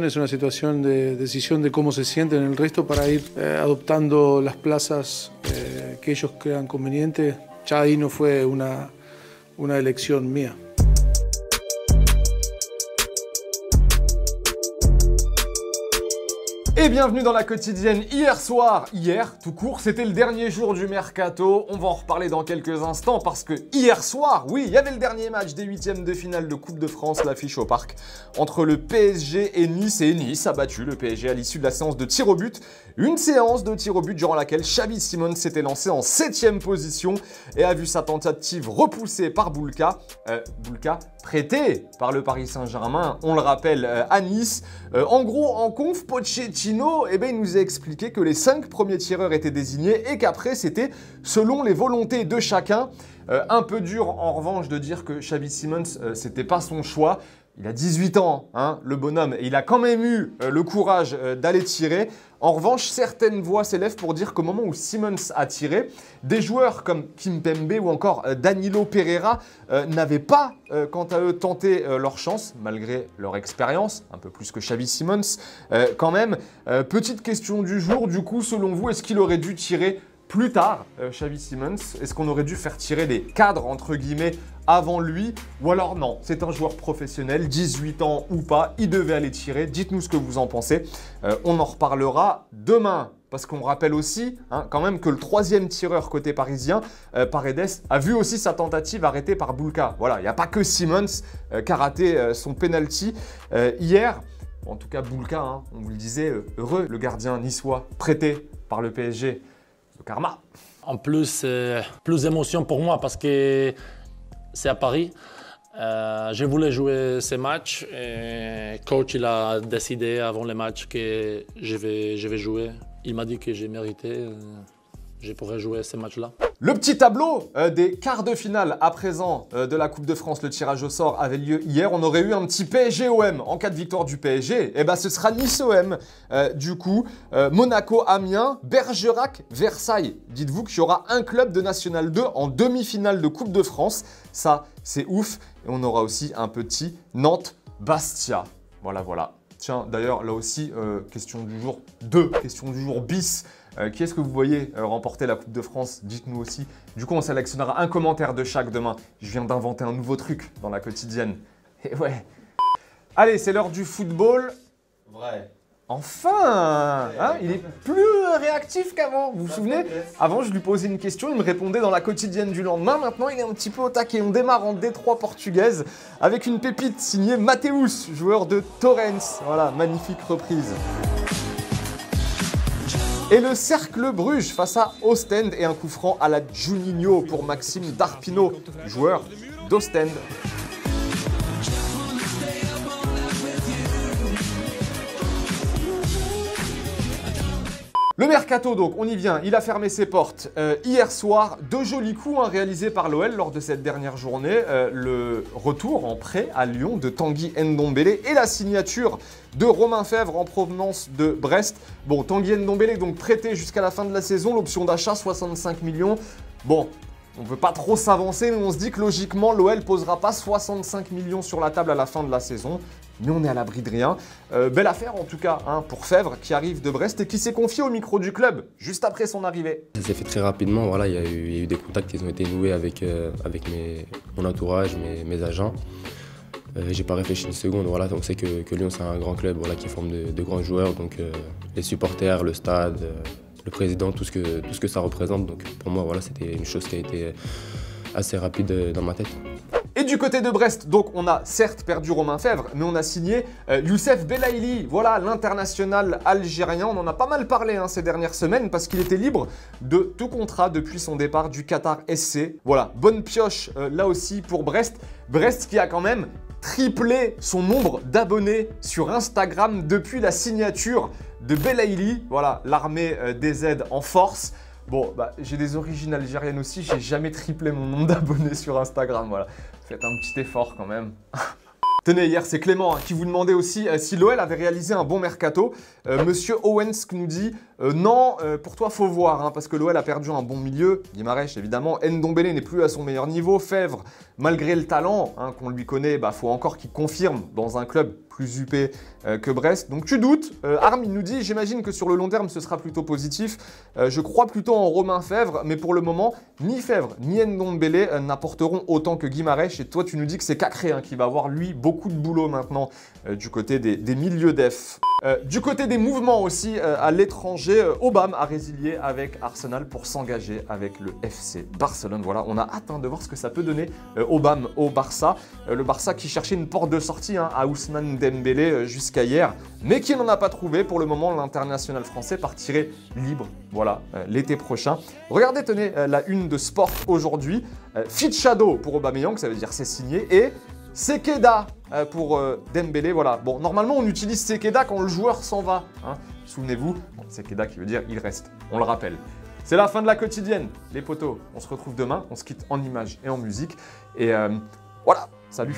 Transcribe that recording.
Es una situación de decisión de cómo se sienten el resto para ir adoptando las plazas que ellos crean convenientes. Ya ahí no fue una elección mía. Et bienvenue dans la quotidienne hier soir. Hier, tout court, c'était le dernier jour du mercato. On va en reparler dans quelques instants parce que hier soir, oui, il y avait le dernier match des huitièmes de finale de Coupe de France, l'affiche au Parc, entre le PSG et Nice. Et Nice a battu le PSG à l'issue de la séance de tir au but. Une séance de tir au but durant laquelle Xavi Simons s'était lancé en 7e position et a vu sa tentative repoussée par Boulka. Boulka prêté par le Paris Saint-Germain, on le rappelle, à Nice. En gros, en conf, Pochettino, il nous a expliqué que les 5 premiers tireurs étaient désignés et qu'après, c'était selon les volontés de chacun. Un peu dur, en revanche, de dire que Xavi Simons, c'était pas son choix. Il a 18 ans, hein, le bonhomme, et il a quand même eu le courage d'aller tirer. En revanche, certaines voix s'élèvent pour dire qu'au moment où Simons a tiré, des joueurs comme Kimpembe ou encore Danilo Pereira n'avaient pas, quant à eux, tenté leur chance, malgré leur expérience, un peu plus que Xavi Simons. Quand même, petite question du jour, du coup, selon vous, est-ce qu'il aurait dû tirer plus tard, Xavi Simons? Est-ce qu'on aurait dû faire tirer les cadres, entre guillemets, avant lui? Ou alors non, c'est un joueur professionnel, 18 ans ou pas, il devait aller tirer. Dites-nous ce que vous en pensez. On en reparlera demain. Parce qu'on rappelle aussi, hein, quand même, que le 3e tireur côté parisien, Paredes, a vu aussi sa tentative arrêtée par Boulka. Voilà, il n'y a pas que Simons qui a raté son penalty hier. En tout cas, Boulka, hein, on vous le disait, heureux, le gardien niçois prêté par le PSG. Le karma. En plus, plus d'émotion pour moi parce que c'est à Paris. Je voulais jouer ces matchs et le coach il a décidé avant le match que je vais jouer. Il m'a dit que j'ai mérité, je pourrais jouer ces matchs-là. Le petit tableau des quarts de finale à présent de la Coupe de France, le tirage au sort avait lieu hier. On aurait eu un petit PSG-OM en cas de victoire du PSG. Et ben ce sera Nice-OM du coup. Monaco-Amiens, Bergerac-Versailles. Dites-vous qu'il y aura un club de National 2 en demi-finale de Coupe de France. Ça, c'est ouf. Et on aura aussi un petit Nantes-Bastia. Voilà, voilà. Tiens, d'ailleurs, là aussi, question du jour 2, question du jour bis. Qui est-ce que vous voyez remporter la Coupe de France? Dites-nous aussi. Du coup, on sélectionnera un commentaire de chaque demain. Je viens d'inventer un nouveau truc dans la quotidienne. Et ouais. Allez, c'est l'heure du football. Vrai. Enfin hein, il est plus réactif qu'avant. Vous vous souvenez? Avant, je lui posais une question, il me répondait dans la quotidienne du lendemain. Maintenant, il est un petit peu au taquet. On démarre en D3 portugaise avec une pépite signée Mateus, joueur de Torrens. Voilà, magnifique reprise. Et le Cercle Bruges face à Ostend et un coup franc à la Juninho pour Maxime Darpino, joueur d'Ostend. Le mercato donc, on y vient, il a fermé ses portes hier soir. 2 jolis coups réalisés par l'OL lors de cette dernière journée. Le retour en prêt à Lyon de Tanguy Ndombele et la signature de Romain Fèvre en provenance de Brest. Bon, Tanguy Ndombele donc prêté jusqu'à la fin de la saison, l'option d'achat 65 millions. Bon, on ne veut pas trop s'avancer, mais on se dit que logiquement, l'OL ne posera pas 65 millions sur la table à la fin de la saison. Mais on est à l'abri de rien. Belle affaire en tout cas hein, pour Fèvre qui arrive de Brest et qui s'est confié au micro du club juste après son arrivée. Ça s'est fait très rapidement, voilà, il y a eu des contacts qui ont été noués avec mon entourage, mes agents. J'ai pas réfléchi une seconde, voilà, on sait que Lyon c'est un grand club voilà, qui forme de grands joueurs, donc les supporters, le stade, le président, tout ce que ça représente. Donc pour moi voilà, c'était une chose qui a été assez rapide dans ma tête. Et du côté de Brest, donc on a certes perdu Romain Fèvre, mais on a signé Youssef Belaïli, voilà l'international algérien. On en a pas mal parlé hein, ces dernières semaines parce qu'il était libre de tout contrat depuis son départ du Qatar SC. Voilà, bonne pioche là aussi pour Brest. Brest qui a quand même triplé son nombre d'abonnés sur Instagram depuis la signature de Belaïli. Voilà, l'armée des Z en force. Bon, bah, j'ai des origines algériennes aussi, j'ai jamais triplé mon nombre d'abonnés sur Instagram, voilà. Faites un petit effort quand même. Tenez, hier, c'est Clément hein, qui vous demandait aussi si l'OL avait réalisé un bon mercato. Monsieur Owens nous dit non, pour toi, faut voir, hein, parce que l'OL a perdu un bon milieu. Guimarães, évidemment. Ndombele n'est plus à son meilleur niveau. Fèvre, malgré le talent hein, qu'on lui connaît, bah, faut encore qu'il confirme dans un club plus huppé que Brest. Donc tu doutes. Arm, il nous dit, j'imagine que sur le long terme, ce sera plutôt positif. Je crois plutôt en Romain Fèvre, mais pour le moment, ni Fèvre ni Ndombele n'apporteront autant que Guimarães. Et toi, tu nous dis que c'est Cacré qui va avoir, lui, beaucoup de boulot maintenant du côté des milieux def. Du côté des mouvements aussi, à l'étranger, Aubame a résilié avec Arsenal pour s'engager avec le FC Barcelone. Voilà, on a hâte de voir ce que ça peut donner Aubame au Barça. Le Barça qui cherchait une porte de sortie à Ousmane Dembélé jusqu'à hier, mais qui n'en a pas trouvé. Pour le moment, l'international français partirait libre, voilà, l'été prochain. Regardez, tenez, la une de Sport aujourd'hui. Fit Shadow pour Aubameyang, ça veut dire c'est signé, et Sekeda pour Dembélé, voilà. Bon, normalement, on utilise Sekeda quand le joueur s'en va, hein. Souvenez-vous, bon, Sekeda qui veut dire il reste, on le rappelle. C'est la fin de la quotidienne, les potos. On se retrouve demain, on se quitte en images et en musique. Et voilà, salut.